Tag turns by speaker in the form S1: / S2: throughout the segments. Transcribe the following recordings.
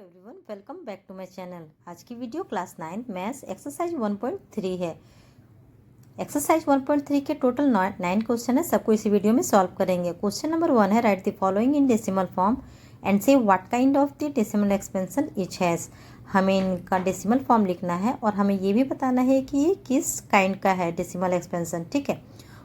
S1: Everyone, welcome back to my channel. आज की video class 9 maths exercise 1.3 है। Exercise 1.3 के टोटल 9 क्वेश्चन है। सबको इसी वीडियो में सॉल्व करेंगे। क्वेश्चन नंबर 1 है, write the following in decimal form and say what kind of the decimal expansion each has. हमें इनका डेसिमल फॉर्म लिखना है और हमें ये भी बताना है कि ये किस काइंड का है डेसिमल एक्सपेंशन। ठीक है,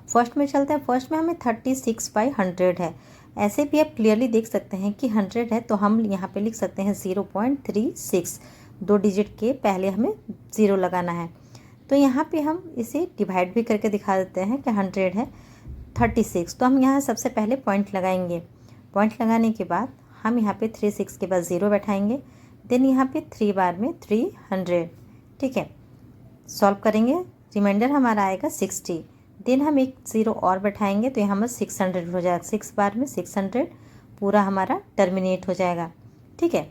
S1: फर्स्ट में चलते हैं। फर्स्ट में हमें 36/100 है। ऐसे भी आप क्लियरली देख सकते हैं कि 100 है तो हम यहाँ पे लिख सकते हैं 0.36। 2 डिजिट के पहले हमें 0 लगाना है। तो यहाँ पे हम इसे डिवाइड भी करके दिखा देते हैं कि 100 है 36। तो हम यहाँ सबसे पहले पॉइंट लगाएंगे। पॉइंट लगाने के बाद हम यहाँ पे 36 के बाद 0 बैठाएंगे। देन यहाँ पे 3 बार में 300। ठीक है, सॉल्व करेंगे। रिमाइंडर हमारा आएगा 60। देन हम एक 0 और बैठाएंगे तो यहाँ पर 600 हो जाएगा। 6 बार में 600 पूरा हमारा टर्मिनेट हो जाएगा। ठीक है,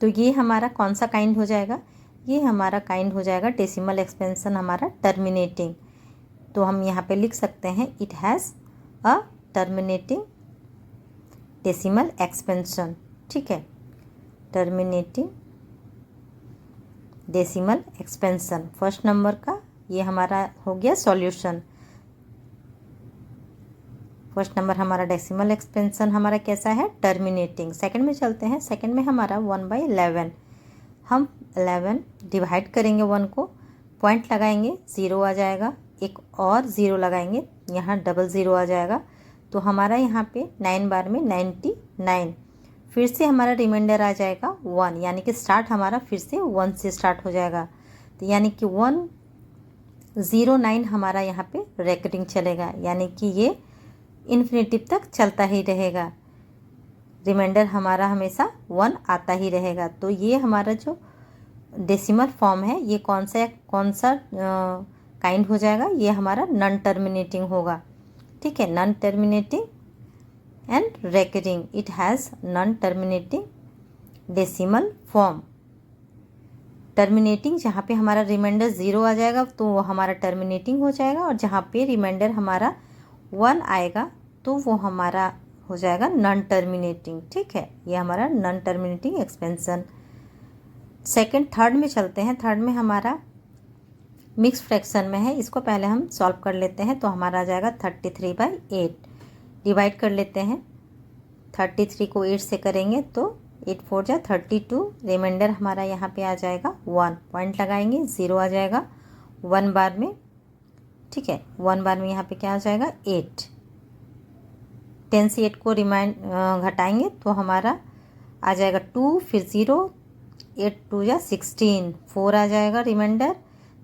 S1: तो ये हमारा कौन सा काइंड हो जाएगा? ये हमारा काइंड हो जाएगा डेसिमल एक्सपेंशन हमारा टर्मिनेटिंग। तो हम यहाँ पे लिख सकते हैं it has a terminating decimal expansion. ठीक है, terminating decimal expansion first number का ये हमारा हो गया सॉल्यूशन। फर्स्ट नंबर हमारा डेसिमल एक्सपेंशन हमारा कैसा है? टर्मिनेटिंग। सेकंड में चलते हैं। सेकंड में हमारा 1/11। हम 11 डिवाइड करेंगे 1 को, पॉइंट लगाएंगे 0 आ जाएगा। एक और 0 लगाएंगे, यहाँ डबल 0 आ जाएगा। तो हमारा यहाँ पे 9 बार में 99। फिर से हमारा रिमाइंडर आ जाएगा 1, यानी कि स्टार्ट हमारा फिर से 1 से स्टार्ट हो जाएगा। तो यानी कि 109 हमारा यहाँ पे रेकरिंग चलेगा, यानी कि ये इन्फिनिटिव तक चलता ही रहेगा। रिमाइंडर हमारा हमेशा 1 आता ही रहेगा। तो ये हमारा जो डेसिमल फॉर्म है ये कौन सा काइंड हो जाएगा? ये हमारा नॉन टर्मिनेटिंग होगा। ठीक है, non terminating and recurring. It has non terminating decimal form. Terminating जहाँ पे हमारा रिमाइंडर 0 आ जाएगा तो वो हमारा टर्मिनेटिंग हो जाएगा, और जहाँ पे रिमाइंडर हमारा 1 आएगा तो वो हमारा हो जाएगा नॉन टर्मिनेटिंग। ठीक है, ये हमारा नॉन टर्मिनेटिंग एक्सपेंशन। थर्ड में चलते हैं। थर्ड में हमारा मिक्स फ्रैक्शन में है। इसको पहले हम सॉल्व कर लेते हैं। तो हमारा आ जाएगा 33/8। डिवाइड कर लेते हैं। 33 को 8 से करेंगे तो 8 4 जा 32। रिमाइंडर हमारा यहाँ पे आ जाएगा 1। पॉइंट लगाएंगे 0 आ जाएगा 1 बार में। ठीक है, 1 बार में यहाँ पे क्या आ जाएगा 8। 10 से 8 को घटाएंगे तो हमारा आ जाएगा 2, फिर 0, 8 2 जा 16, 4 आ जाएगा रिमाइंडर।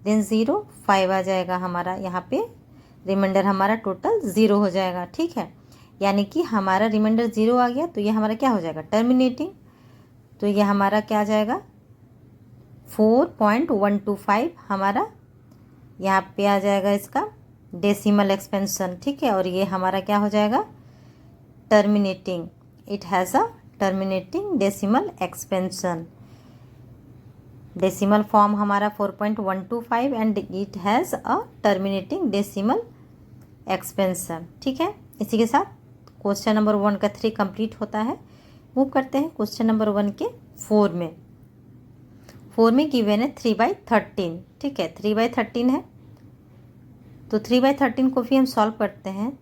S1: देन 0 5 आ जाएगा हमारा यहाँ पे। रिमाइंडर हमारा टोटल 0 हो जाएगा। ठीक है, यानी कि हमारा रिमाइंडर 0 आ गया तो ये हमारा क्या हो जाएगा? टर्मिनेटिंग। तो ये हमारा क्या आ जाएगा? 4.125 हमारा यहाँ पे आ जाएगा इसका डेसिमल एक्सपेंशन। ठीक है, और ये हमारा क्या हो जाएगा? Terminating. It has a terminating decimal expansion. Decimal form हमारा 4.125 and it has a terminating decimal expansion. ठीक है, इसी के साथ क्वेश्चन नंबर 1 का 3 कंप्लीट होता है। मूव करते हैं क्वेश्चन नंबर 1 के 4 में। 4 में गिवन है 3/13। ठीक है, 3/13 है तो 3/13 को भी हम सॉल्व करते हैं।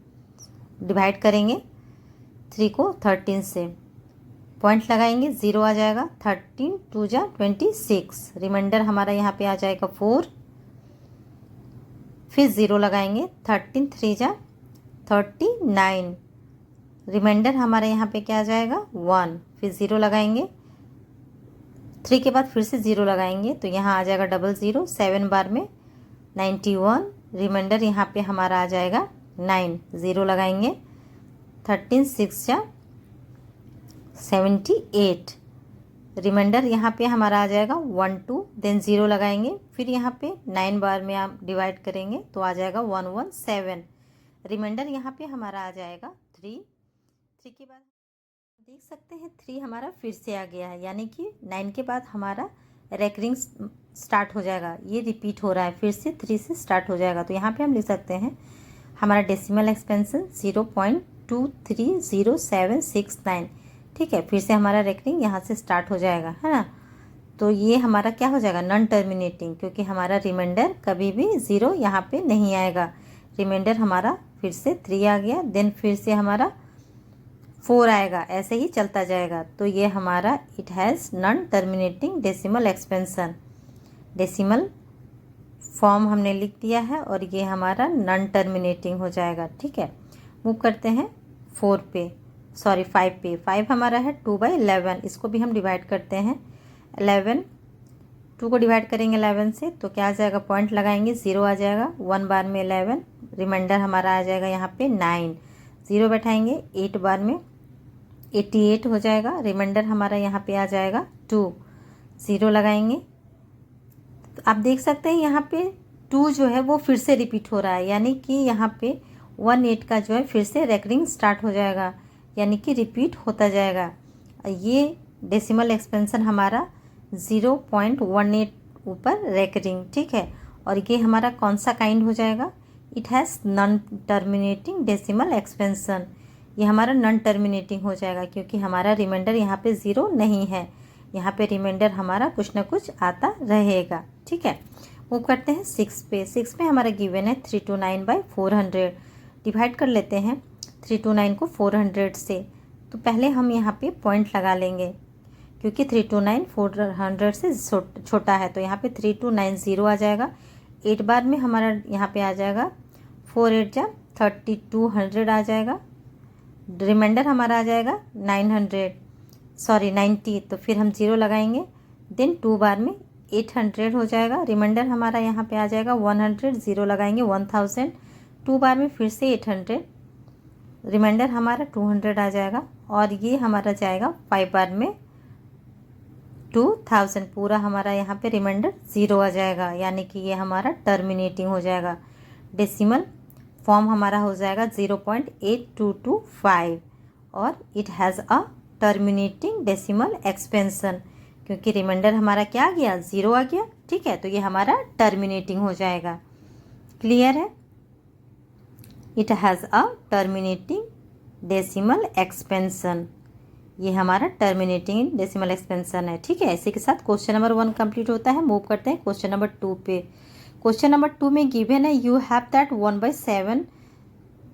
S1: डिवाइड करेंगे 3 को 13 से, पॉइंट लगाएंगे 0 आ जाएगा। 13 2 जा 26। रिमाइंडर हमारा यहाँ पे आ जाएगा 4, फिर 0 लगाएंगे। 13 3 जा 39। रिमाइंडर हमारा यहाँ पे क्या आ जाएगा 1, फिर 0 लगाएंगे। 3 के बाद फिर से 0 लगाएंगे तो यहाँ आ जाएगा डबल 0। 7 बार में 91। रिमाइंडर यहाँ पे हमारा आ जाएगा 9, 0 लगाएंगे। 13 6 जा 78। रिमाइंडर यहाँ पे हमारा आ जाएगा 1 2। देन 0 लगाएंगे, फिर यहाँ पे 9 बार में आप डिवाइड करेंगे तो आ जाएगा 117। रिमाइंडर यहाँ पे हमारा आ जाएगा 3 के बाद देख सकते हैं 3 हमारा फिर से आ गया है, यानी कि 9 के बाद हमारा रेकरिंग स्टार्ट हो जाएगा। ये रिपीट हो रहा है, फिर से 3 से स्टार्ट हो जाएगा। तो यहाँ पे हम लिख सकते हैं हमारा डेसिमल एक्सपेंशन 0.23079। ठीक है, फिर से हमारा रेकरिंग यहाँ से स्टार्ट हो जाएगा, है ना। तो ये हमारा क्या हो जाएगा, नॉन टर्मिनेटिंग, क्योंकि हमारा रिमाइंडर कभी भी 0 यहाँ पे नहीं आएगा। रिमाइंडर हमारा फिर से 3 आ गया, देन फिर से हमारा 4 आएगा, ऐसे ही चलता जाएगा। तो ये हमारा it has non terminating decimal expansion. Decimal form हमने लिख दिया है और ये हमारा नॉन टर्मिनेटिंग हो जाएगा, ठीक है। मूव करते हैं 5 पे। 5 हमारा है 2/11, इसको भी हम डिवाइड करते हैं। 11 2 को डिवाइड करेंगे 11 से तो क्या आ जाएगा, पॉइंट लगाएंगे 0 आ जाएगा। 1 बार में 11, रिमाइंडर हमारा आ जाएगा यहाँ पे 9, 0 बैठाएंगे। 8 बार में 88 हो जाएगा, रिमाइंडर हमारा यहाँ पे आ जाएगा 2, 0 लगाएंगे। तो आप देख सकते हैं यहाँ पे 2 जो है वो फिर से रिपीट हो रहा है, यानी कि यहाँ पे 18 का जो है फिर से रेकरिंग स्टार्ट हो जाएगा, यानी कि रिपीट होता जाएगा। ये डेसिमल एक्सपेंशन हमारा 0.18 ऊपर रेकरिंग, ठीक है। और ये हमारा कौन सा काइंड हो जाएगा, it has non terminating decimal expansion. ये हमारा नॉन टर्मिनेटिंग हो जाएगा क्योंकि हमारा रिमाइंडर यहाँ पे 0 नहीं है, यहाँ पे रिमाइंडर हमारा कुछ ना कुछ आता रहेगा, ठीक है। मूव करते हैं 6 पे। 6 में हमारा गिवन है 329/400। डिवाइड कर लेते हैं 329 को 400 से। तो पहले हम यहाँ पे पॉइंट लगा लेंगे क्योंकि 329 400 से छोटा है, तो यहाँ पे 3290 आ जाएगा। 8 बार में हमारा यहाँ पे आ जाएगा 4 8 जा 3200 आ जाएगा। रिमाइंडर हमारा आ जाएगा 90, तो फिर हम 0 लगाएंगे। देन 2 बार में 800 हो जाएगा, रिमाइंडर हमारा यहाँ पे आ जाएगा 100, 0 लगाएंगे 1000। 2 बार में फिर से 800, रिमाइंडर हमारा 200 आ जाएगा। और ये हमारा जाएगा 5 बार में 2000, पूरा हमारा यहाँ पे रिमाइंडर 0 आ जाएगा, यानी कि ये हमारा टर्मिनेटिंग हो जाएगा। डेसिमल फॉर्म हमारा हो जाएगा 0.8225 और it has a terminating decimal expansion, क्योंकि रिमाइंडर हमारा क्या आ गया, 0 आ गया, ठीक है। तो ये हमारा टर्मिनेटिंग हो जाएगा। क्लियर है, it has a terminating decimal expansion, ये हमारा टर्मिनेटिंग डेसिमल एक्सपेंशन है, ठीक है। इसी के साथ क्वेश्चन नंबर 1 कंप्लीट होता है। मूव करते हैं क्वेश्चन नंबर 2 पे। क्वेश्चन नंबर 2 में गिवन है यू हैव दैट 1/7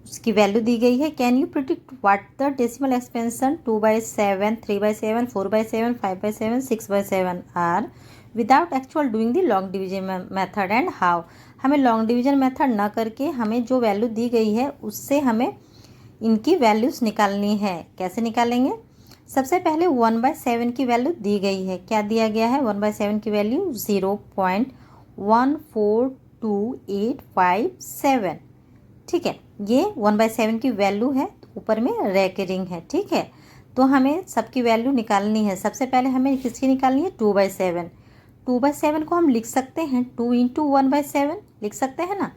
S1: उसकी वैल्यू दी गई है। Can you predict what the decimal expansion 2/7, 3/7, 4/7, 5/7, 6/7 are without actual doing the long division method and how. हमें लॉन्ग डिवीजन मेथड ना करके हमें जो वैल्यू दी गई है उससे हमें इनकी वैल्यूज़ निकालनी है। कैसे निकालेंगे, सबसे पहले 1/7 की वैल्यू दी गई है। क्या दिया गया है, 1/7 की वैल्यू 0.142857, ठीक है। ये 1/7 की वैल्यू है, तो ऊपर में रेकरिंग है, ठीक है। तो हमें सबकी वैल्यू निकालनी है। सबसे पहले हमें किसकी निकालनी है, 2/7। 2/7 को हम लिख सकते हैं 2 × 1/7 लिख सकते हैं ना।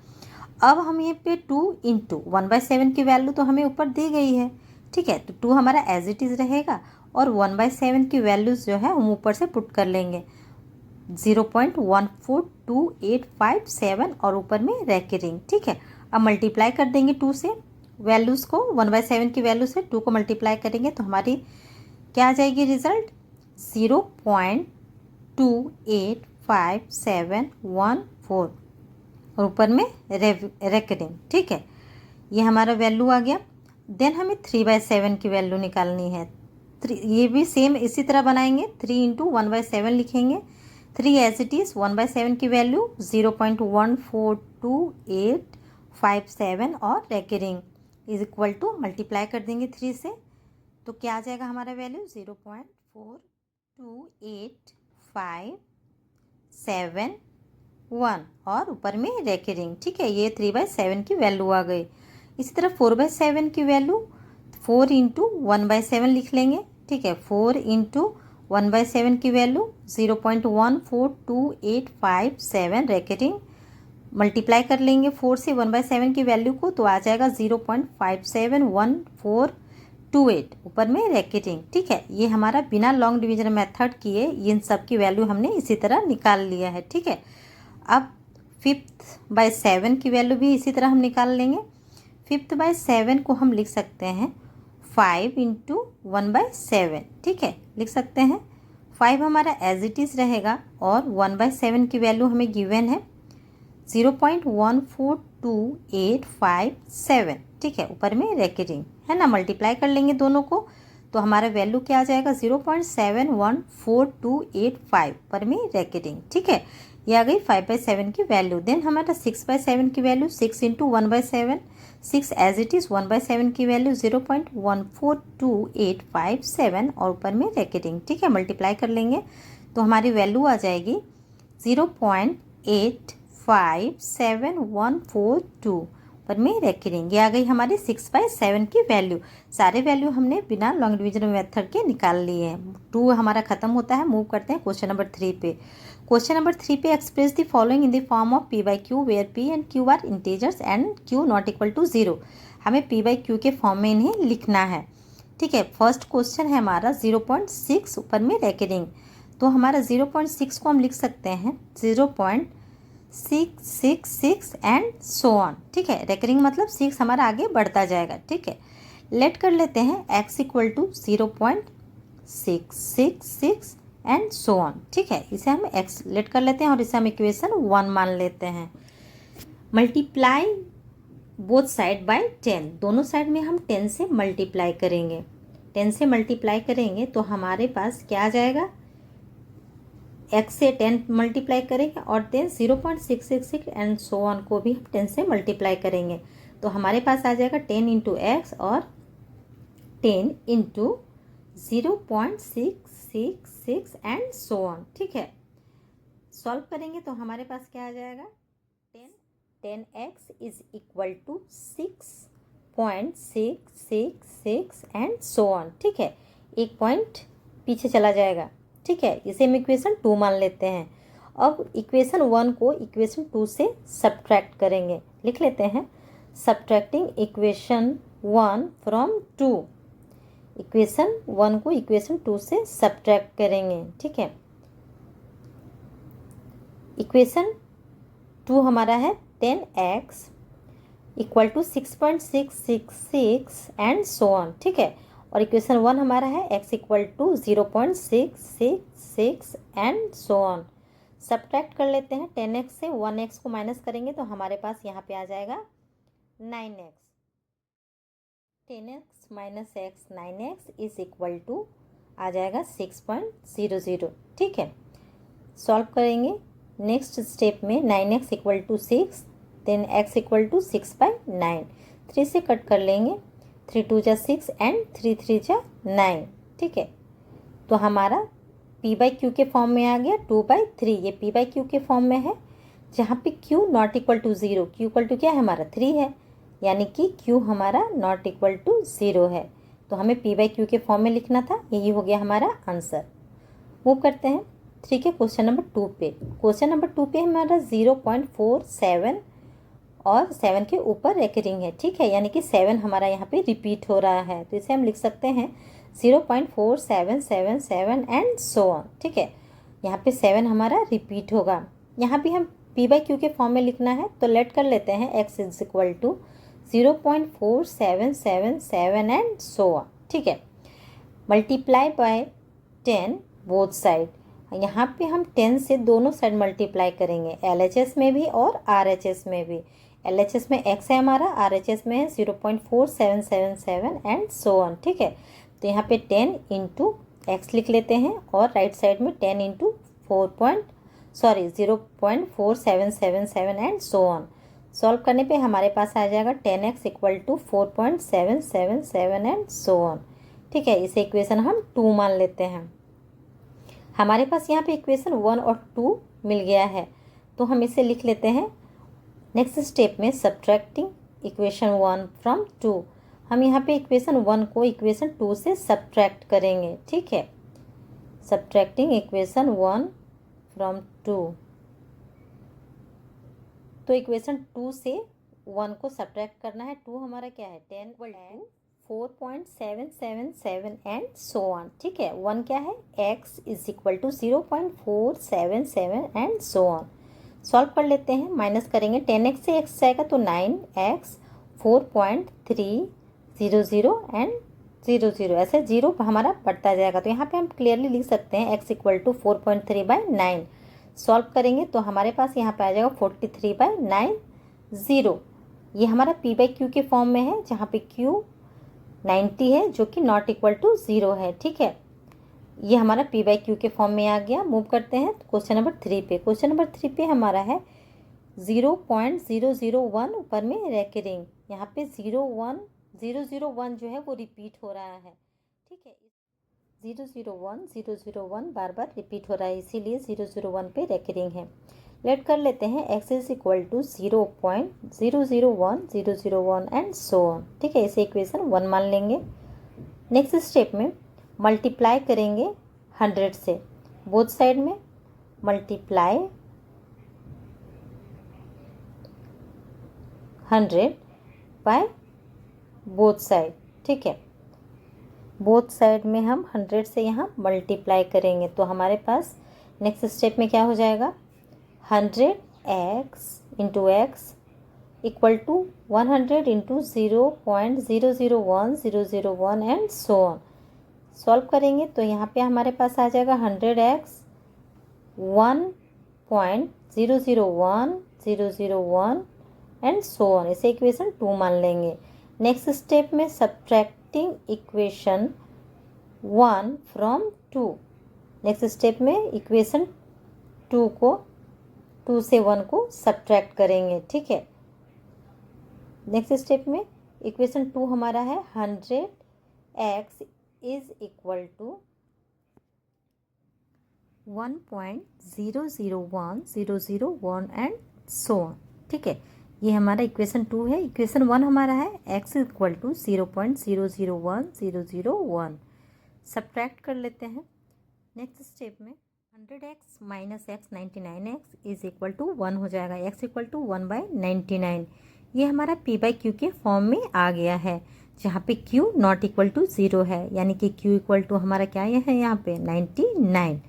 S1: अब हम ये पे 2 × 1/7 की वैल्यू तो हमें ऊपर दी गई है, ठीक है। तो 2 हमारा एज इट इज़ रहेगा और 1/7 की वैल्यूज़ जो है हम ऊपर से पुट कर लेंगे 0.142857 और ऊपर में रेकरिंग, ठीक है। अब मल्टीप्लाई कर देंगे 2 से वैल्यूज़ को, 1/7 की वैल्यू से 2 को मल्टीप्लाई करेंगे तो हमारी क्या आ जाएगी रिजल्ट, 0.285714 और ऊपर में रेकरिंग, ठीक है। ये हमारा वैल्यू आ गया। देन हमें 3/7 की वैल्यू निकालनी है। ये भी सेम इसी तरह बनाएंगे, 3 × 1/7 लिखेंगे। 3 एज इट इज़, 1/7 की वैल्यू 0.142857 और recurring is equal to multiply कर देंगे 3 से, तो क्या आ जाएगा हमारा वैल्यू 0.428571 और ऊपर में रेकरिंग, ठीक है। ये 3/7 की वैल्यू आ गई। इसी तरह 4/7 की वैल्यू 4 × 1/7 लिख लेंगे, ठीक है। 4 × 1/7 की वैल्यू 0.142857 रेकरिंग, मल्टीप्लाई कर लेंगे 4 से 1/7 की वैल्यू को तो आ जाएगा 0.571428 ऊपर में रेकरिंग, ठीक है। ये हमारा बिना लॉन्ग डिवीजन मेथड किए इन सब की वैल्यू हमने इसी तरह निकाल लिया है, ठीक है। अब 5/7 की वैल्यू भी इसी तरह हम निकाल लेंगे। 5/7 को हम लिख सकते हैं 5 इंटू 1/7, ठीक है, लिख सकते हैं। 5 हमारा एज इट इज़ रहेगा और 1/7 की वैल्यू हमें गिवन है 0.142857, ठीक है, ऊपर में रैकेटिंग है ना, मल्टीप्लाई कर लेंगे दोनों को तो हमारा वैल्यू क्या आ जाएगा 0.714285 पर में रैकेटिंग, ठीक है। ये आ गई 5/7 की वैल्यू। देन हमारा 6/7 की value 6 into 1/7, 6 as it is, 1/7 की वैल्यू 0.142857 और ऊपर में रैकेटिंग, ठीक है, मल्टीप्लाई कर लेंगे तो हमारी वैल्यू आ जाएगी 0.857142 पर में रैकेटिंग। ये आ गई हमारी 6/7 की वैल्यू। सारे वैल्यू हमने बिना लॉन्ग डिवीजन मेथड के निकाल लिए हैं। 2 हमारा खत्म होता है। मूव करते हैं क्वेश्चन नंबर 3 पे। क्वेश्चन नंबर 3 पे express the following in the form of p/q where p and q are integers and q not equal to 0। हमें p/q के फॉर्म में इन्हें लिखना है, ठीक है। फर्स्ट क्वेश्चन है हमारा 0.6 ऊपर में रैकेटिंग, तो हमारा 0.6 को हम लिख सकते हैं 0.666 एंड सो ऑन, ठीक है। रेकरिंग मतलब 6 हमारा आगे बढ़ता जाएगा, ठीक है। लेट कर लेते हैं x equal to 0.666 and so on, ठीक है। इसे हम x लेट कर लेते हैं और इसे हम इक्वेशन 1 मान लेते हैं। मल्टीप्लाई बोथ साइड बाय 10, दोनों साइड में हम 10 से मल्टीप्लाई करेंगे। 10 से मल्टीप्लाई करेंगे तो हमारे पास क्या आ जाएगा, x से 10 मल्टीप्लाई करेंगे और देन 0.666 एंड सो ऑन को भी हम 10 से मल्टीप्लाई करेंगे तो हमारे पास आ जाएगा 10 इंटू एक्स और 10 इंटू 0.666 एंड सो ऑन, ठीक है। सॉल्व करेंगे तो हमारे पास क्या आ जाएगा 10x is equal to 6.666 and so on, ठीक है। एक पॉइंट पीछे चला जाएगा, ठीक है। इसे हम इक्वेशन 2 मान लेते हैं। अब इक्वेशन 1 को इक्वेशन 2 से सब्ट्रैक्ट करेंगे। लिख लेते हैं सब्ट्रैक्टिंग इक्वेशन 1 फ्रॉम 2। इक्वेशन 1 को इक्वेशन 2 से सब्ट्रैक्ट करेंगे, ठीक है। इक्वेशन 2 हमारा है 10x equal to 6.666 and so on, ठीक है। और इक्वेशन 1 हमारा है x equal to 0.666 and so on. Subtract कर लेते हैं 10x से 1x को माइनस करेंगे तो हमारे पास यहाँ पे आ जाएगा 9x। 10x minus x 9x is equal to आ जाएगा 6.00, ठीक है। सॉल्व करेंगे नेक्स्ट स्टेप में 9x equal to 6, then x equal to 6/9। 3 से कट कर लेंगे, 3 2 जा 6 एंड 3 3 जा 9, ठीक है। तो हमारा p/q के फॉर्म में आ गया 2/3। ये p/q के फॉर्म में है जहाँ पे q not equal to 0, q equal to क्या है हमारा 3 है, यानी कि q हमारा नॉट इक्वल टू 0 है। तो हमें p/q के फॉर्म में लिखना था, यही हो गया हमारा आंसर। मूव करते हैं 3 के क्वेश्चन नंबर 2 पे। क्वेश्चन नंबर 2 पे हमारा 0.47 और 7 के ऊपर रेकरिंग है, ठीक है, यानी कि 7 हमारा यहाँ पे रिपीट हो रहा है तो इसे हम लिख सकते हैं 0.4777 एंड सो ऑन, ठीक है। यहाँ पे 7 हमारा रिपीट होगा। यहाँ भी हम p/q के फॉर्म में लिखना है तो लेट कर लेते हैं x is equal to 0.4777 and so on, ठीक है। Multiply by 10 both side. यहाँ पे हम 10 से दोनों साइड मल्टीप्लाई करेंगे, LHS में भी और RHS में भी। LHS में x है हमारा, RHS में है 0.4777 एंड सो ऑन, ठीक है। तो यहाँ पे 10 इंटू एक्स लिख लेते हैं और राइट साइड में 10 into 0.4777 and so on. Solve करने पे हमारे पास आ जाएगा 10x equal to 4.777 and so on, ठीक है। इसे इक्वेशन हम 2 मान लेते हैं। हमारे पास यहाँ पे इक्वेशन 1 और 2 मिल गया है तो हम इसे लिख लेते हैं नेक्स्ट स्टेप में सब्ट्रैक्टिंग इक्वेशन 1 फ्रॉम 2। हम यहाँ पे इक्वेशन 1 को इक्वेशन 2 से सब्ट्रैक्ट करेंगे, ठीक है। सब्ट्रैक्टिंग इक्वेशन 1 फ्रॉम 2, तो इक्वेशन 2 से 1 को सब्ट्रैक्ट करना है। 2 हमारा क्या है 10 एंड 4.777 एंड सो ऑन, ठीक है। 1 क्या है x is equal to 0.477 and so on. Solve कर लेते हैं, माइनस करेंगे 10x से x जाएगा तो 9x 4.300 एंड 0 0, ऐसे 0 हमारा बढ़ता जाएगा। तो यहाँ पे हम क्लियरली लिख सकते हैं x इक्वल टू 4.3/9। सॉल्व करेंगे तो हमारे पास यहाँ पे आ जाएगा 43/9 0। ये हमारा p/q के फॉर्म में है, जहाँ पे q 90 है, जो कि नॉट इक्वल टू 0 है। ठीक है, ये हमारा p/q के फॉर्म में आ गया। मूव करते हैं क्वेश्चन नंबर 3 पे। क्वेश्चन नंबर 3 पे हमारा है 0.001 ऊपर में रेकरिंग। यहाँ पे 001 जो है वो रिपीट हो रहा है। ठीक है, 001 बार बार रिपीट हो रहा है, इसीलिए 001 पे रेकरिंग है। लेट कर लेते हैं x is equal to 0.001 and so on. ठीक है, इसे इक्वेशन 1 मान लेंगे। नेक्स्ट स्टेप में मल्टीप्लाई करेंगे 100 से, बोथ साइड में मल्टीप्लाई 100 बाय बोथ साइड। ठीक है, बोथ साइड में हम 100 से यहाँ मल्टीप्लाई करेंगे तो हमारे पास नेक्स्ट स्टेप में क्या हो जाएगा, 100x into x equal to 100 into 0.001001 and so on. Solve करेंगे तो यहाँ पे हमारे पास आ जाएगा 100x 1.001001 एंड सो ऑन। इसे इक्वेशन 2 मान लेंगे। नेक्स्ट स्टेप में subtracting equation 1 from 2। Next step में इक्वेशन 2 से 1 को सब्ट्रैक्ट करेंगे। ठीक है, नेक्स्ट स्टेप में इक्वेशन 2 हमारा है 100x is equal to 1.001001 and so on. ठीक है, ये हमारा इक्वेशन 2 है। इक्वेशन 1 हमारा है x इक्वल टू 0.001001। सब्ट्रैक्ट कर लेते हैं। नेक्स्ट स्टेप में 100x minus x 99x is equal to 1 हो जाएगा। x equal to 1/99। ये हमारा p/q के फॉर्म में आ गया है, जहाँ पे q नॉट इक्वल टू 0 है, यानी कि q इक्वल टू हमारा क्या है यहाँ पे 99।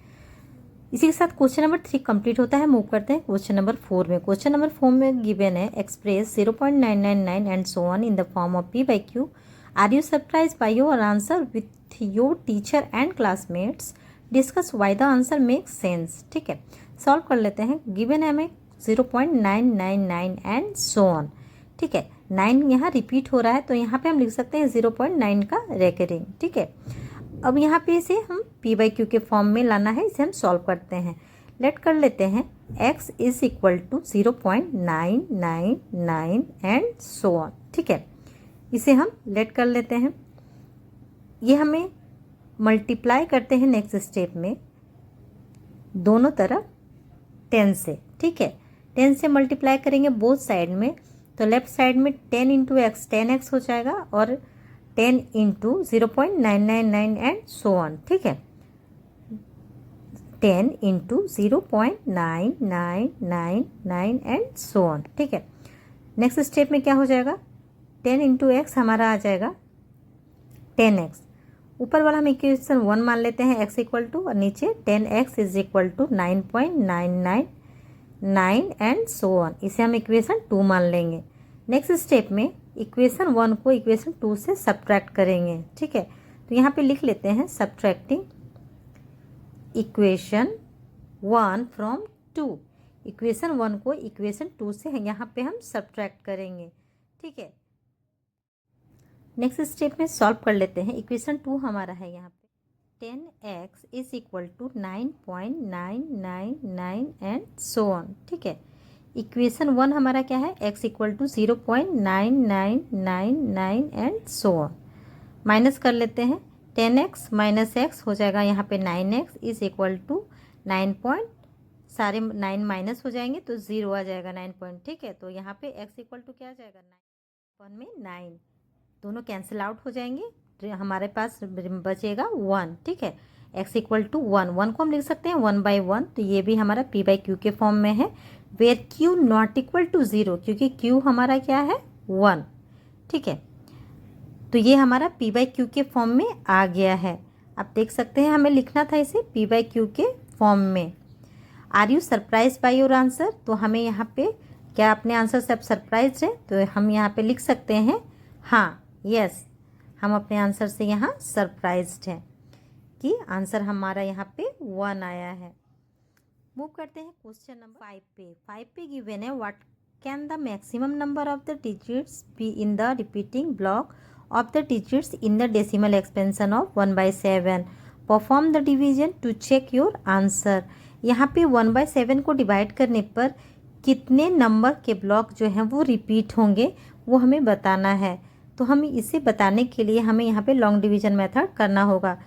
S1: इसी के साथ क्वेश्चन नंबर 3 कंप्लीट होता है। मूव करते हैं क्वेश्चन नंबर 4 में। क्वेश्चन नंबर 4 में गिवन है express 0.999 and so on in the form of p/q। Are you surprise by your answer with your teacher and classmates? Discuss why the answer make sense. ठीक है, solve कर लेते हैं। Given है हमें 0.999 and so on. ठीक है, 9 यहाँ रिपीट हो रहा है तो यहाँ पे हम लिख सकते हैं 0.9 का रेकरिंग। ठीक है, अब यहाँ पे इसे हम p/q के फॉर्म में लाना है, इसे हम सॉल्व करते हैं। लेट कर लेते हैं x is equal to 0.999 and so on. ठीक है, इसे हम लेट कर लेते हैं। ये हमें मल्टीप्लाई करते हैं नेक्स्ट स्टेप में दोनों तरफ 10 से। ठीक है, 10 से मल्टीप्लाई करेंगे बोथ साइड में, तो लेफ्ट साइड में 10 इंटू एक्स 10x हो जाएगा और 10 इंटू 0.999 एंड सो ऑन। ठीक है, 10 इंटू 0.9999 एंड सो ऑन। ठीक है, नेक्स्ट स्टेप में क्या हो जाएगा, 10 इंटू एक्स हमारा आ जाएगा 10x। ऊपर वाला हम इक्वेशन 1 मान लेते हैं x इक्वल टू, और नीचे 10x is equal to 9.999 and so on. इसे हम इक्वेशन 2 मान लेंगे। नेक्स्ट स्टेप में इक्वेशन 1 को इक्वेशन 2 से सब्ट्रैक्ट करेंगे। ठीक है, तो यहाँ पे लिख लेते हैं सब्ट्रैक्टिंग इक्वेशन 1 फ्रॉम 2। इक्वेशन 1 को इक्वेशन 2 से यहाँ पे हम सब्ट्रैक्ट करेंगे। ठीक है, नेक्स्ट स्टेप में सॉल्व कर लेते हैं। इक्वेशन 2 हमारा है यहाँ पे 10x is equal to 9.999 and so on. ठीक है, इक्वेशन 1 हमारा क्या है, x equal to 0.9999 and so on. Minus कर लेते हैं, 10x माइनस x हो जाएगा यहाँ पे 9x इज इक्वल टू 9 सारे 9 माइनस हो जाएंगे तो 0 आ जाएगा 9 पॉइंट। ठीक है, तो यहाँ पे x इक्वल टू क्या आ जाएगा 9 में 9 दोनों कैंसिल आउट हो जाएंगे, तो हमारे पास बचेगा 1। ठीक है, x इक्वल टू 1 को हम लिख सकते हैं 1/1। तो ये भी हमारा p/q के फॉर्म में है, where q not equal to 0, क्योंकि q हमारा क्या है 1। ठीक है, तो ये हमारा p/q के फॉर्म में आ गया है। आप देख सकते हैं हमें लिखना था इसे p/q के फॉर्म में। Are you surprise by your answer? तो हमें यहाँ पे क्या अपने आंसर से आप सरप्राइज है, तो हम यहाँ पे लिख सकते हैं हाँ, यस हम अपने आंसर से यहाँ सरप्राइज्ड हैं कि आंसर हमारा यहाँ पे 1 आया है। मूव करते हैं क्वेश्चन नंबर 5 पे। 5 पे गिवन है what can the maximum number of the digits be in the repeating block of the digits in the decimal expansion of 1/7। Perform the division to check your answer. यहाँ पे 1/7 को divide करने पर कितने number के block जो हैं वो रिपीट होंगे वो हमें बताना है। तो हम इसे बताने के लिए हमें यहाँ पे लॉन्ग डिवीजन मेथड करना होगा।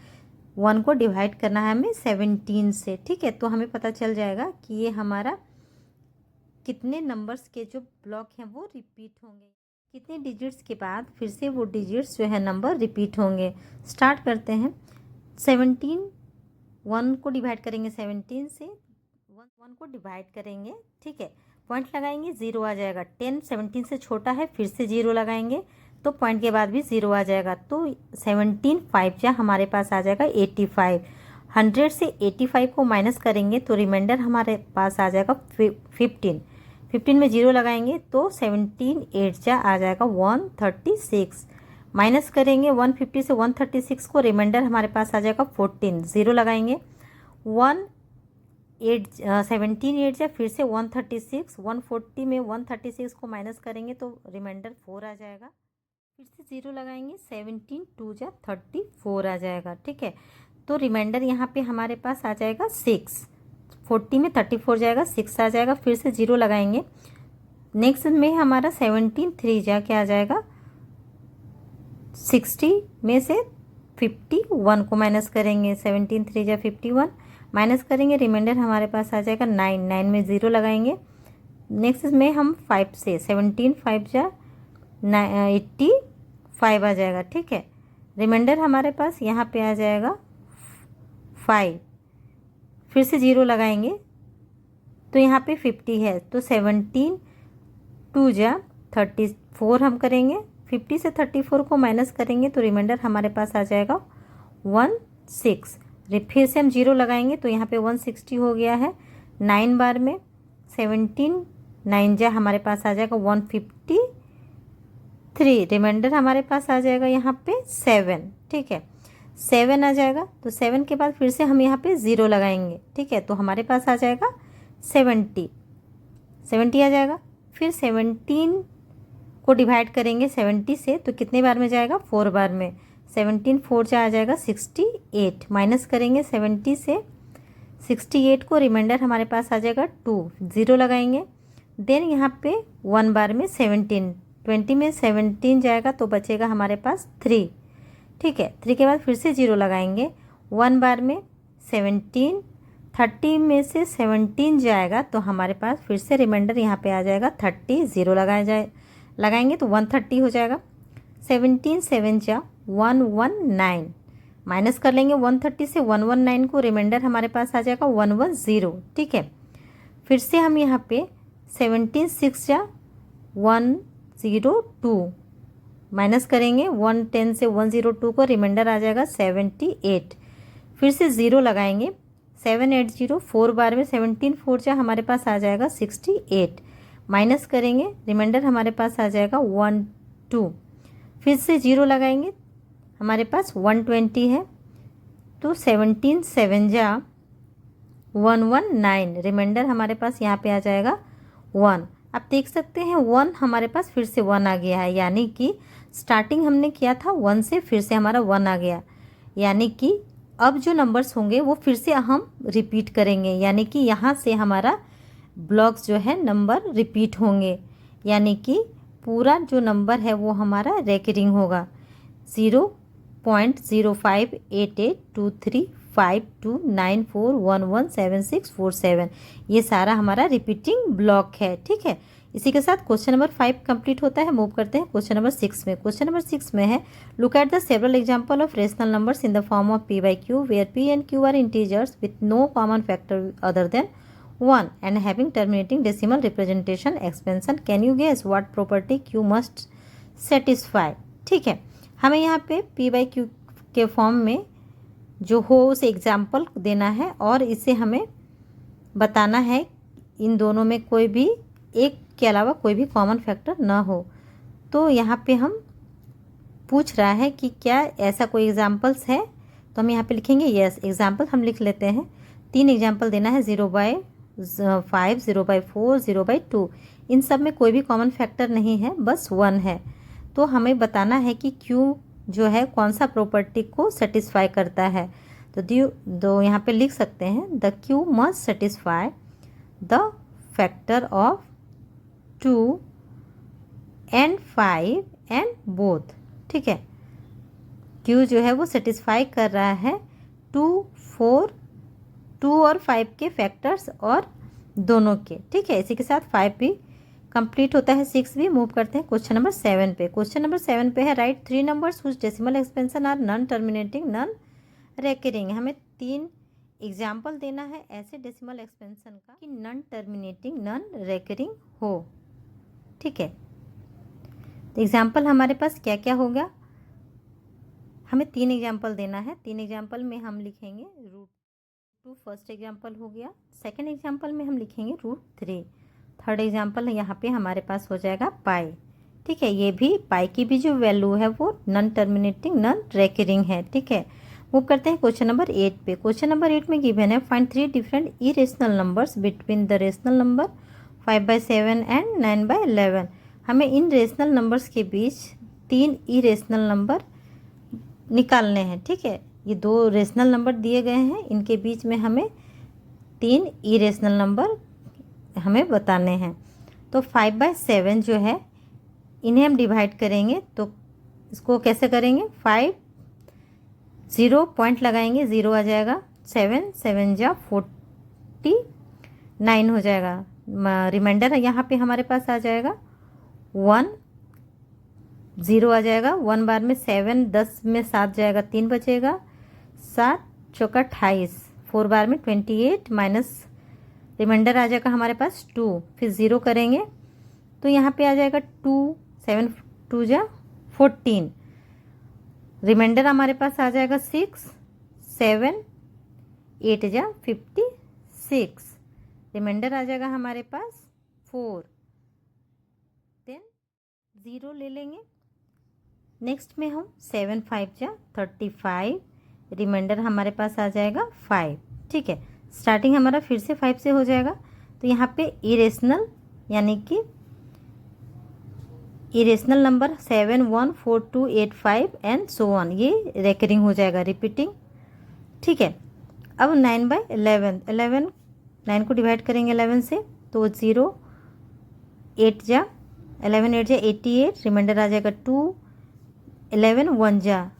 S1: 1 को डिवाइड करना है हमें 17 से, ठीक है। तो हमें पता चल जाएगा कि ये हमारा कितने नंबर्स के जो ब्लॉक हैं वो रिपीट होंगे, कितने डिजिट्स के बाद फिर से वो डिजिट्स जो है नंबर रिपीट होंगे। स्टार्ट करते हैं। 17 1 को डिवाइड करेंगे 17 से, 1 को डिवाइड करेंगे, ठीक है। पॉइंट लगाएंगे, 0 आ जाएगा। 10 17 से छोटा है, फिर से 0 लगाएंगे तो पॉइंट के बाद भी 0 आ जाएगा। तो 17 5 जा हमारे पास आ जाएगा 85। 100 से 85 को माइनस करेंगे तो रिमाइंडर हमारे पास आ जाएगा 15। 15 में 0 लगाएंगे तो 17 8 जा आ जाएगा 136। माइनस करेंगे 150 से 136 को, रिमाइंडर हमारे पास आ जाएगा 14। 0 लगाएंगे 17 8 जा फिर से 136। 140 में 136 को माइनस करेंगे तो रिमाइंडर 4 आ जाएगा। फिर से 0 लगाएंगे 17 2 जा 34 आ जाएगा, ठीक है। तो रिमाइंडर यहाँ पे हमारे पास आ जाएगा 6। 40 में 34 जाएगा, 6 आ जाएगा। फिर से 0 लगाएंगे। नेक्स्ट में हमारा 17 3 जा क्या आ जाएगा 60 में से 51 को माइनस करेंगे। 17 3 जा 51 माइनस करेंगे, रिमाइंडर हमारे पास आ जाएगा 9। 9 में 0 लगाएंगे। नेक्स्ट में हम 5 से 17 5 जा 85 आ जाएगा, ठीक है। रिमाइंडर हमारे पास यहाँ पे आ जाएगा 5। फिर से 0 लगाएंगे तो यहाँ पे 50 है, तो 17 2 जा 34 हम करेंगे। 50 से 34 को माइनस करेंगे तो रिमाइंडर हमारे पास आ जाएगा 16। फिर से हम 0 लगाएंगे तो यहाँ पे 160 हो गया है। 9 बार में 17 9 जा हमारे पास आ जाएगा 153। रिमाइंडर हमारे पास आ जाएगा यहाँ पे 7, ठीक है। 7 आ जाएगा तो 7 के बाद फिर से हम यहाँ पे 0 लगाएंगे, ठीक है। तो हमारे पास आ जाएगा 70 आ जाएगा। फिर 17 को डिवाइड करेंगे 70 से तो कितने बार में जाएगा 4 बार में। 17 4 जा आ जाएगा 68। माइनस करेंगे 70 से 68 को, रिमाइंडर हमारे पास आ जाएगा 2। 0 लगाएंगे। देन यहाँ पे 1 बार में 17 20 में 17 जाएगा तो बचेगा हमारे पास 3, ठीक है। 3 के बाद फिर से 0 लगाएंगे। 1 बार में 17 30 में से 17 जाएगा तो हमारे पास फिर से रिमाइंडर यहाँ पे आ जाएगा 30। 0 लगाएंगे तो 130 हो जाएगा। 17 7 जा 119 माइनस कर लेंगे 130 से 119 को, रिमाइंडर हमारे पास आ जाएगा 110, ठीक है। फिर से हम यहाँ पे 17 6 जा 102 माइनस करेंगे 110 से 102 को, रिमाइंडर आ जाएगा 78। फिर से 0 लगाएंगे 780। 4 बार में 17 4 जा हमारे पास आ जाएगा 68। माइनस करेंगे, रिमाइंडर हमारे पास आ जाएगा 12। फिर से 0 लगाएंगे, हमारे पास 120 है तो 17 7 जा 119। रिमाइंडर हमारे पास यहाँ पे आ जाएगा 1। आप देख सकते हैं 1 हमारे पास फिर से 1 आ गया है, यानी कि स्टार्टिंग हमने किया था 1 से, फिर से हमारा 1 आ गया। यानी कि अब जो नंबर्स होंगे वो फिर से हम रिपीट करेंगे, यानी कि यहाँ से हमारा ब्लॉक्स जो है नंबर रिपीट होंगे, यानी कि पूरा जो नंबर है वो हमारा रेकरिंग होगा। 0.058823529411767 ये सारा हमारा रिपीटिंग ब्लॉक है, ठीक है। इसी के साथ क्वेश्चन नंबर 5 कंप्लीट होता है। मूव करते हैं क्वेश्चन नंबर 6 में। क्वेश्चन नंबर 6 में है look at the several example of rational numbers in the form of p/q where p and q are integers with no common factor other than 1 and having terminating decimal representation expansion. Can you guess what property q must satisfy? ठीक है, हमें यहाँ पे p/q के form में जो हो उसे एग्जाम्पल देना है और इसे हमें बताना है इन दोनों में कोई भी एक के अलावा कोई भी कॉमन फैक्टर ना हो। तो यहाँ पे हम पूछ रहा है कि क्या ऐसा कोई एग्जाम्पल्स है, तो हम यहाँ पे लिखेंगे यस। एग्जाम्पल हम लिख लेते हैं। 3 एग्जाम्पल देना है, 0/5, 0/4, 0/2। इन सब में कोई भी कॉमन फैक्टर नहीं है, बस 1 है। तो हमें बताना है कि क्यू जो है कौन सा प्रॉपर्टी को सेटिस्फाई करता है। तो दो यहाँ पे लिख सकते हैं, the Q must satisfy the factor of 2 and 5 and both. ठीक है, क्यू जो है वो सेटिस्फाई कर रहा है 2 और 5 के फैक्टर्स और दोनों के। ठीक है, इसी के साथ 5 भी कंप्लीट होता है, 6 भी। मूव करते हैं क्वेश्चन नंबर 7 पे। क्वेश्चन नंबर 7 पे है, write 3 numbers whose decimal expansion are non terminating non recurring. हमें 3 एग्जाम्पल देना है ऐसे डेसिमल एक्सपेंशन का कि नॉन टर्मिनेटिंग नॉन रेकरिंग हो। ठीक है, तो एग्जाम्पल हमारे पास क्या क्या होगा, हमें 3 एग्जाम्पल देना है। 3 एग्जाम्पल में हम लिखेंगे √2 फर्स्ट एग्जाम्पल हो गया। सेकंड एग्जाम्पल में हम लिखेंगे √3। थर्ड एग्जाम्पल यहाँ पे हमारे पास हो जाएगा पाई। ठीक है, ये भी पाई की भी जो वैल्यू है वो नॉन टर्मिनेटिंग नॉन रेकरिंग है। ठीक है, मूव करते हैं क्वेश्चन नंबर 8 पे। क्वेश्चन नंबर 8 में गिवन है, find 3 different irrational numbers between the rational number 5/7 and 9/11। हमें इन रेशनल नंबर्स के बीच 3 इरेशनल नंबर निकालने हैं। ठीक है, ये 2 रेशनल नंबर दिए गए हैं, इनके बीच में हमें 3 इरेशनल नंबर हमें बताने हैं। तो 5/7 जो है इन्हें हम डिवाइड करेंगे, तो इसको कैसे करेंगे, 5 0 पॉइंट लगाएंगे, 0 आ जाएगा, 7 7 जा 49 हो जाएगा। रिमाइंडर यहाँ पे हमारे पास आ जाएगा 1, 0 आ जाएगा, 1 बार में 7, 10 में 7 जाएगा, 3 बचेगा, 7 चौका 28, 4 बार में 28 माइनस रिमाइंडर आ जाएगा हमारे पास 2, फिर 0 करेंगे तो यहाँ पे आ जाएगा 2, 7 2 जा 14, रिमाइंडर हमारे पास आ जाएगा 6, 7 8 जा 56, रिमाइंडर आ जाएगा हमारे पास 4, देन 0 ले लेंगे। नेक्स्ट में हम 7 5 जा 35, रिमाइंडर हमारे पास आ जाएगा 5। ठीक है, स्टार्टिंग हमारा फिर से 5 से हो जाएगा। तो यहाँ पे इरेशनल यानी कि irrational number 7 1 4 2 8 5 and so on, ये रेकरिंग हो जाएगा, रिपीटिंग। ठीक है, अब 9/11, 9 को डिवाइड करेंगे 11 से, तो 0 8 जा 11 8 जा 88, रिमाइंडर आ जाएगा 2, 11 1 जा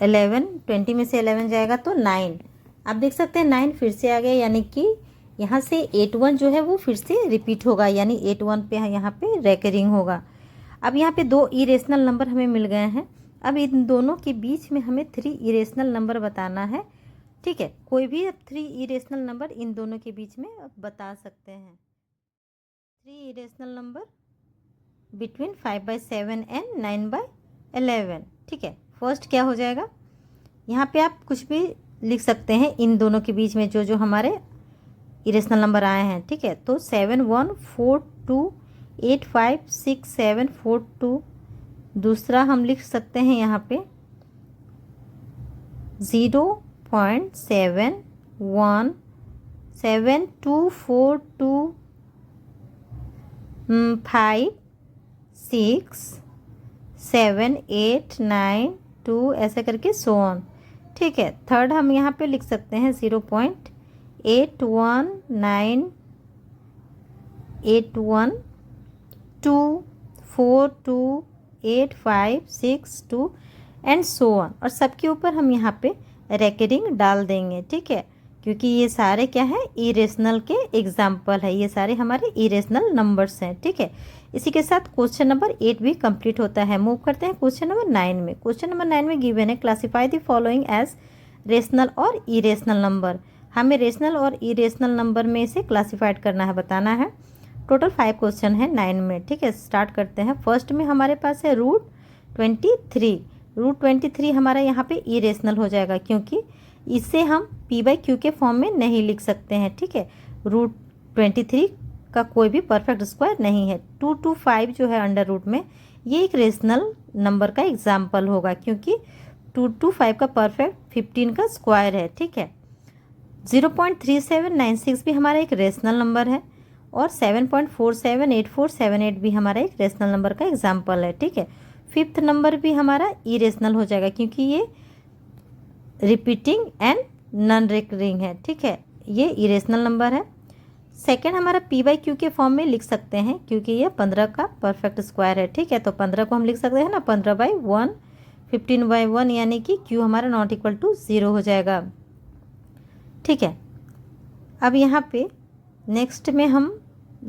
S1: 11, 20 में से 11 जाएगा तो 9। आप देख सकते हैं 9 फिर से आ गया, यानी कि यहाँ से 81 जो है वो फिर से रिपीट होगा, यानी 81 पे यहाँ पे रेकरिंग होगा। अब यहाँ पे 2 इरेशनल नंबर हमें मिल गए हैं। अब इन दोनों के बीच में हमें 3 इरेशनल नंबर बताना है। ठीक है, कोई भी 3 इरेशनल नंबर इन दोनों के बीच में बता सकते हैं। 3 इरेशनल नंबर बिटवीन 5/7 एंड 9/11। ठीक है, फर्स्ट क्या हो जाएगा, यहाँ पे आप कुछ भी लिख सकते हैं इन दोनों के बीच में जो हमारे इरेशनल नंबर आए हैं। ठीक है, तो 7 1 4 2 8 5 6 7 4 2। दूसरा हम लिख सकते हैं यहाँ पे 0.7 7 2 4 2 5 6 7 8 9 2, ऐसे करके सो ऑन। ठीक है, थर्ड हम यहाँ पे लिख सकते हैं 0.819 81 2 4 2 8 5 6 2 एंड सो ऑन, और सबके ऊपर हम यहाँ पे रेकरिंग डाल देंगे। ठीक है, क्योंकि ये सारे क्या है, इरेशनल के एग्जाम्पल है, ये सारे हमारे इरेशनल नंबर्स हैं। ठीक है, इसी के साथ क्वेश्चन नंबर 8 भी कंप्लीट होता है। मूव करते हैं क्वेश्चन नंबर 9 में। क्वेश्चन नंबर 9 में गिवन है, classify the following as rational और इरेशनल नंबर। हमें रेशनल और इरेशनल नंबर में से क्लासिफाइड करना है, बताना है। टोटल 5 क्वेश्चन है 9 में। ठीक है, स्टार्ट करते हैं। फर्स्ट में हमारे पास है √23। √23 हमारा यहाँ पे इरेशनल हो जाएगा, क्योंकि इसे हम p/q के फॉर्म में नहीं लिख सकते हैं। ठीक है, √23 का कोई भी परफेक्ट स्क्वायर नहीं है। 2 to 5 जो है अंडर रूट में, ये एक रेशनल नंबर का एग्जाम्पल होगा, क्योंकि 2 to 5 का परफेक्ट 15 का स्क्वायर है। ठीक है, 0.3796 भी हमारा एक रेशनल नंबर है और 7.478478 भी हमारा एक रेशनल नंबर का एग्जाम्पल है। ठीक है, फिफ्थ नंबर भी हमारा इरेशनल हो जाएगा, क्योंकि ये रिपीटिंग एंड नॉन रिकरिंग है। ठीक है, ये इरेशनल नंबर है। सेकेंड हमारा पी बाई क्यू के फॉर्म में लिख सकते हैं, क्योंकि ये 15 का परफेक्ट स्क्वायर है। ठीक है, तो 15 को हम लिख सकते हैं ना 15/1, 15/1, यानी कि क्यू हमारा नॉट इक्वल टू 0 हो जाएगा। ठीक है, अब यहाँ पे नेक्स्ट में हम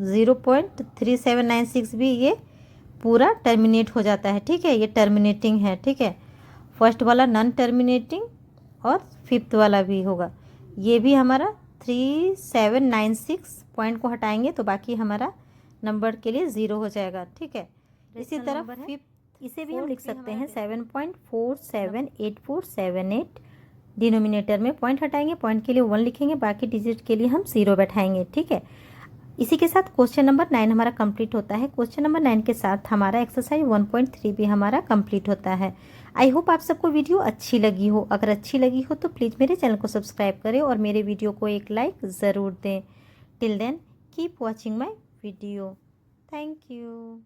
S1: 0.3796 भी ये पूरा टर्मिनेट हो जाता है। ठीक है, ये टर्मिनेटिंग है। ठीक है, फर्स्ट वाला नॉन टर्मिनेटिंग और फिफ्थ वाला भी होगा। ये भी हमारा 3796 पॉइंट को हटाएंगे तो बाकी हमारा नंबर के लिए 0 हो जाएगा। ठीक है, इसी तरह फिफ्थ, इसे भी हम लिख सकते हैं 7.478478। डिनोमिनेटर में पॉइंट हटाएंगे, पॉइंट के लिए 1 लिखेंगे, बाकी डिजिट के लिए हम 0 बैठाएंगे। ठीक है, इसी के साथ क्वेश्चन नंबर 9 हमारा कंप्लीट होता है। क्वेश्चन नंबर 9 के साथ हमारा एक्सरसाइज 1.3 भी हमारा कंप्लीट होता है। आई होप आप सबको वीडियो अच्छी लगी हो। अगर अच्छी लगी हो तो प्लीज़ मेरे चैनल को सब्सक्राइब करें और मेरे वीडियो को एक लाइक ज़रूर दें। Till then keep watching my video. Thank you.